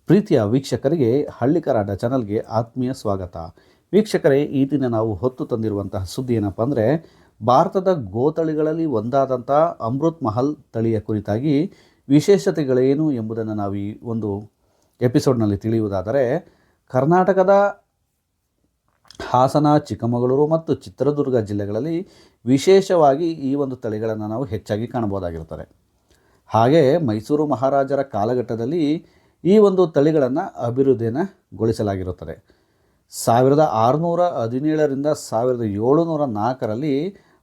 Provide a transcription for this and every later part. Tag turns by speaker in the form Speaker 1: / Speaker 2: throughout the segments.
Speaker 1: ಪ್ರೀತಿಯ ವೀಕ್ಷಕರಿಗೆ ಹಳ್ಳಿಕರಾಟ ಚಾನಲ್ಗೆ ಆತ್ಮೀಯ ಸ್ವಾಗತ. ವೀಕ್ಷಕರೇ, ಈ ದಿನ ನಾವು ಹೊತ್ತು ತಂದಿರುವಂತಹ ಸುದ್ದಿ ಏನಪ್ಪ ಅಂದರೆ, ಭಾರತದ ಗೋತಳಿಗಳಲ್ಲಿ ಒಂದಾದಂಥ ಅಮೃತ್ ಮಹಲ್ ತಳಿಯ ಕುರಿತಾಗಿ ವಿಶೇಷತೆಗಳೇನು ಎಂಬುದನ್ನು ನಾವು ಈ ಒಂದು ಎಪಿಸೋಡ್ನಲ್ಲಿ ತಿಳಿಯುವುದಾದರೆ, ಕರ್ನಾಟಕದ ಹಾಸನ, ಚಿಕ್ಕಮಗಳೂರು ಮತ್ತು ಚಿತ್ರದುರ್ಗ ಜಿಲ್ಲೆಗಳಲ್ಲಿ ವಿಶೇಷವಾಗಿ ಈ ಒಂದು ತಳಿಗಳನ್ನು ನಾವು ಹೆಚ್ಚಾಗಿ ಕಾಣಬಹುದಾಗಿರುತ್ತದೆ. ಹಾಗೆ ಮೈಸೂರು ಮಹಾರಾಜರ ಕಾಲಘಟ್ಟದಲ್ಲಿ ಈ ಒಂದು ತಳಿಗಳನ್ನು ಅಭಿವೃದ್ಧಿಗೊಳಿಸಲಾಗಿರುತ್ತದೆ. 1617ರಿಂದ 1704ರಲ್ಲಿ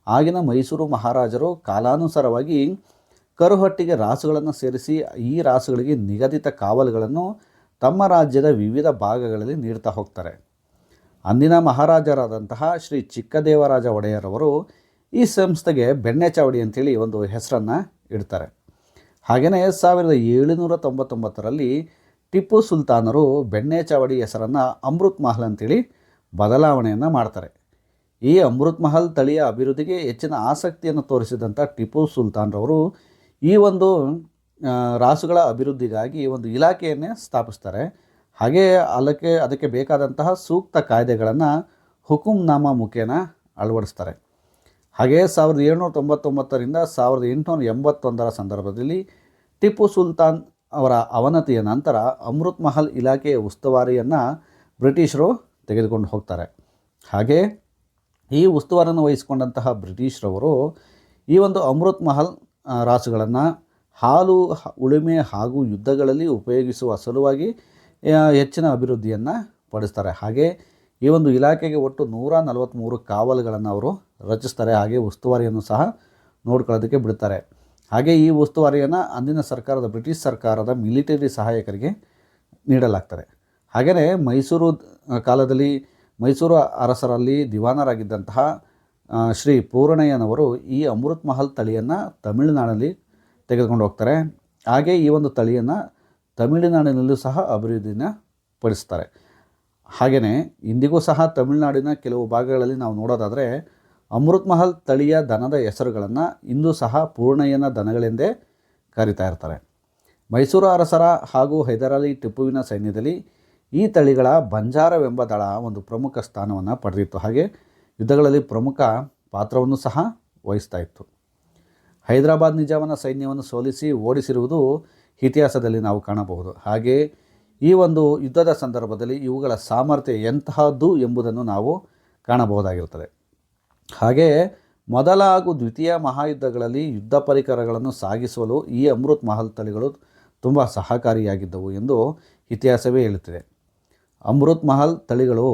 Speaker 1: ಆಗಿನ ಮೈಸೂರು ಮಹಾರಾಜರು ಕಾಲಾನುಸಾರವಾಗಿ ಕರುಹಟ್ಟಿಗೆ ರಾಸುಗಳನ್ನು ಸೇರಿಸಿ ಈ ರಾಸುಗಳಿಗೆ ನಿಗದಿತ ಕಾವಲುಗಳನ್ನು ತಮ್ಮ ರಾಜ್ಯದ ವಿವಿಧ ಭಾಗಗಳಲ್ಲಿ ನೀಡ್ತಾ ಹೋಗ್ತಾರೆ. ಅಂದಿನ ಮಹಾರಾಜರಾದಂತಹ ಶ್ರೀ ಚಿಕ್ಕದೇವರಾಜ ಒಡೆಯರವರು ಈ ಸಂಸ್ಥೆಗೆ ಬೆಣ್ಣೆ ಚಾವಡಿ ಅಂತೇಳಿ ಒಂದು ಹೆಸರನ್ನು ಇಡ್ತಾರೆ. ಹಾಗೆಯೇ 1799ರಲ್ಲಿ ಟಿಪ್ಪು ಸುಲ್ತಾನರು ಬೆಣ್ಣೆ ಚಾವಡಿ ಹೆಸರನ್ನು ಅಮೃತ್ ಮಹಲ್ ಅಂತೇಳಿ ಬದಲಾವಣೆಯನ್ನು ಮಾಡ್ತಾರೆ. ಈ ಅಮೃತ್ ಮಹಲ್ ತಳಿಯ ಅಭಿವೃದ್ಧಿಗೆ ಹೆಚ್ಚಿನ ಆಸಕ್ತಿಯನ್ನು ತೋರಿಸಿದಂಥ ಟಿಪ್ಪು ಸುಲ್ತಾನ್ರವರು ಈ ಒಂದು ರಾಸುಗಳ ಅಭಿವೃದ್ಧಿಗಾಗಿ ಒಂದು ಇಲಾಖೆಯನ್ನೇ ಸ್ಥಾಪಿಸ್ತಾರೆ. ಹಾಗೆ ಅದಕ್ಕೆ ಬೇಕಾದಂತಹ ಸೂಕ್ತ ಕಾಯ್ದೆಗಳನ್ನು ಹುಕುಂನಾಮ ಮುಖೇನ ಅಳವಡಿಸ್ತಾರೆ. ಹಾಗೆ 1799ರಿಂದ 1881ರ ಸಂದರ್ಭದಲ್ಲಿ ಟಿಪ್ಪು ಸುಲ್ತಾನ್ ಅವರ ಅವನತಿಯ ನಂತರ ಅಮೃತ್ ಮಹಲ್ ಇಲಾಖೆಯ ಉಸ್ತುವಾರಿಯನ್ನು ಬ್ರಿಟಿಷರು ತೆಗೆದುಕೊಂಡು ಹೋಗ್ತಾರೆ. ಹಾಗೆ ಈ ಉಸ್ತುವಾರಿಯನ್ನು ವಹಿಸಿಕೊಂಡಂತಹ ಬ್ರಿಟಿಷರವರು ಈ ಒಂದು ಅಮೃತ್ ಮಹಲ್ ರಾಸುಗಳನ್ನು ಹಾಲು, ಉಳುಮೆ ಹಾಗೂ ಯುದ್ಧಗಳಲ್ಲಿ ಉಪಯೋಗಿಸುವ ಸಲುವಾಗಿ ಹೆಚ್ಚಿನ ಅಭಿವೃದ್ಧಿಯನ್ನು ಪಡಿಸ್ತಾರೆ. ಹಾಗೆ ಈ ಒಂದು ಇಲಾಖೆಗೆ ಒಟ್ಟು 143 ಕಾವಲುಗಳನ್ನು ಅವರು ರಚಿಸ್ತಾರೆ. ಹಾಗೆ ಉಸ್ತುವಾರಿಯನ್ನು ಸಹ ನೋಡ್ಕೊಳ್ಳೋದಕ್ಕೆ ಬಿಡ್ತಾರೆ. ಹಾಗೆ ಈ ಉಸ್ತುವಾರಿಯನ್ನು ಅಂದಿನ ಸರ್ಕಾರದ ಬ್ರಿಟಿಷ್ ಸರ್ಕಾರದ ಮಿಲಿಟರಿ ಸಹಾಯಕರಿಗೆ ನೀಡಲಾಗ್ತದೆ. ಹಾಗೆಯೇ ಮೈಸೂರು ಕಾಲದಲ್ಲಿ ಮೈಸೂರು ಅರಸರಲ್ಲಿ ದಿವಾನರಾಗಿದ್ದಂತಹ ಶ್ರೀ ಪೂರ್ಣಯ್ಯನವರು ಈ ಅಮೃತ್ ಮಹಲ್ ತಳಿಯನ್ನು ತಮಿಳುನಾಡಲ್ಲಿ ತೆಗೆದುಕೊಂಡು ಹೋಗ್ತಾರೆ. ಹಾಗೆ ಈ ಒಂದು ತಳಿಯನ್ನು ತಮಿಳುನಾಡಿನಲ್ಲೂ ಸಹ ಅಭಿವೃದ್ಧಿನ ಪಡಿಸ್ತಾರೆ. ಹಾಗೆಯೇ ಇಂದಿಗೂ ಸಹ ತಮಿಳುನಾಡಿನ ಕೆಲವು ಭಾಗಗಳಲ್ಲಿ ನಾವು ನೋಡೋದಾದರೆ ಅಮೃತ್ ಮಹಲ್ ತಳಿಯ ದನದ ಹೆಸರುಗಳನ್ನು ಇಂದು ಸಹ ಪೂರ್ಣಯ್ಯನ ದನಗಳೆಂದೇ ಕರೀತಾ ಇರ್ತಾರೆ. ಮೈಸೂರು ಅರಸರ ಹಾಗೂ ಹೈದರಾಲಿ ಟಿಪ್ಪುವಿನ ಸೈನ್ಯದಲ್ಲಿ ಈ ತಳಿಗಳ ಬಂಜಾರವೆಂಬ ದಳ ಒಂದು ಪ್ರಮುಖ ಸ್ಥಾನವನ್ನು ಪಡೆದಿತ್ತು. ಹಾಗೆ ಯುದ್ಧಗಳಲ್ಲಿ ಪ್ರಮುಖ ಪಾತ್ರವನ್ನು ಸಹ ವಹಿಸ್ತಾ ಇತ್ತು. ಹೈದರಾಬಾದ್ ನಿಜಾಮನ ಸೈನ್ಯವನ್ನು ಸೋಲಿಸಿ ಓಡಿಸಿರುವುದು ಇತಿಹಾಸದಲ್ಲಿ ನಾವು ಕಾಣಬಹುದು. ಹಾಗೆ ಈ ಒಂದು ಯುದ್ಧದ ಸಂದರ್ಭದಲ್ಲಿ ಇವುಗಳ ಸಾಮರ್ಥ್ಯ ಎಂತಹದ್ದು ಎಂಬುದನ್ನು ನಾವು ಕಾಣಬಹುದಾಗಿರುತ್ತದೆ. ಹಾಗೆಯೇ ಮೊದಲ ಹಾಗೂ ದ್ವಿತೀಯ ಮಹಾಯುದ್ಧಗಳಲ್ಲಿ ಯುದ್ಧ ಪರಿಕರಗಳನ್ನು ಸಾಗಿಸಲು ಈ ಅಮೃತ್ ಮಹಲ್ ತಳಿಗಳು ತುಂಬ ಸಹಕಾರಿಯಾಗಿದ್ದವು ಎಂದು ಇತಿಹಾಸವೇ ಹೇಳುತ್ತಿದೆ. ಅಮೃತ್ ಮಹಲ್ ತಳಿಗಳು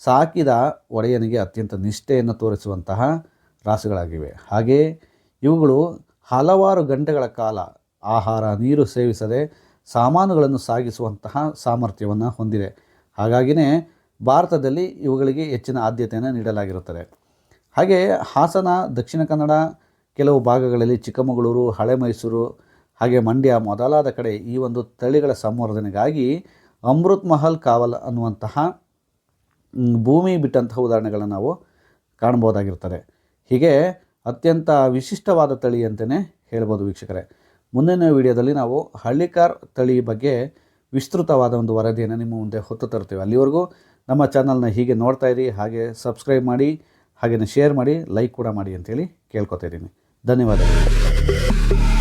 Speaker 1: ಸಾಕಿದ ಒಡೆಯನಿಗೆ ಅತ್ಯಂತ ನಿಷ್ಠೆಯನ್ನು ತೋರಿಸುವಂತಹ ರಾಸುಗಳಾಗಿವೆ. ಹಾಗೆಯೇ ಇವುಗಳು ಹಲವಾರು ಗಂಟೆಗಳ ಕಾಲ ಆಹಾರ, ನೀರು ಸೇವಿಸದೆ ಸಾಮಾನುಗಳನ್ನು ಸಾಗಿಸುವಂತಹ ಸಾಮರ್ಥ್ಯವನ್ನು ಹೊಂದಿದೆ. ಹಾಗಾಗಿಯೇ ಭಾರತದಲ್ಲಿ ಇವುಗಳಿಗೆ ಹೆಚ್ಚಿನ ಆದ್ಯತೆಯನ್ನು ನೀಡಲಾಗಿರುತ್ತದೆ. ಹಾಗೆ ಹಾಸನ, ದಕ್ಷಿಣ ಕನ್ನಡ, ಕೆಲವು ಭಾಗಗಳಲ್ಲಿ ಚಿಕ್ಕಮಗಳೂರು, ಹಳೆ ಮೈಸೂರು, ಹಾಗೆ ಮಂಡ್ಯ ಮೊದಲಾದ ಕಡೆ ಈ ಒಂದು ತಳಿಗಳ ಸಂವರ್ಧನೆಗಾಗಿ ಅಮೃತ್ ಮಹಲ್ ಕಾವಲ್ ಅನ್ನುವಂತಹ ಭೂಮಿ ಬಿಟ್ಟಂತಹ ಉದಾಹರಣೆಗಳನ್ನು ನಾವು ಕಾಣ್ಬೋದಾಗಿರ್ತದೆ. ಹೀಗೆ ಅತ್ಯಂತ ವಿಶಿಷ್ಟವಾದ ತಳಿ ಅಂತಲೇ ಹೇಳ್ಬೋದು ವೀಕ್ಷಕರೇ. ಮುಂದಿನ ವಿಡಿಯೋದಲ್ಲಿ ನಾವು ಹಳ್ಳಿಕಾರ್ ತಳಿ ಬಗ್ಗೆ ವಿಸ್ತೃತವಾದ ಒಂದು ವರದಿಯನ್ನು ನಿಮ್ಮ ಮುಂದೆ ಹೊತ್ತು ತರ್ತೀವಿ. ಅಲ್ಲಿವರೆಗೂ ನಮ್ಮ ಚಾನಲ್ನ ಹೀಗೆ ನೋಡ್ತಾ ಇರಿ. ಹಾಗೆ ಸಬ್ಸ್ಕ್ರೈಬ್ ಮಾಡಿ, ಹಾಗೆಯೇ ಶೇರ್ ಮಾಡಿ, ಲೈಕ್ ಕೂಡ ಮಾಡಿ ಅಂತೇಳಿ ಕೇಳ್ಕೊತಾ ಇದ್ದೀನಿ. ಧನ್ಯವಾದಗಳು.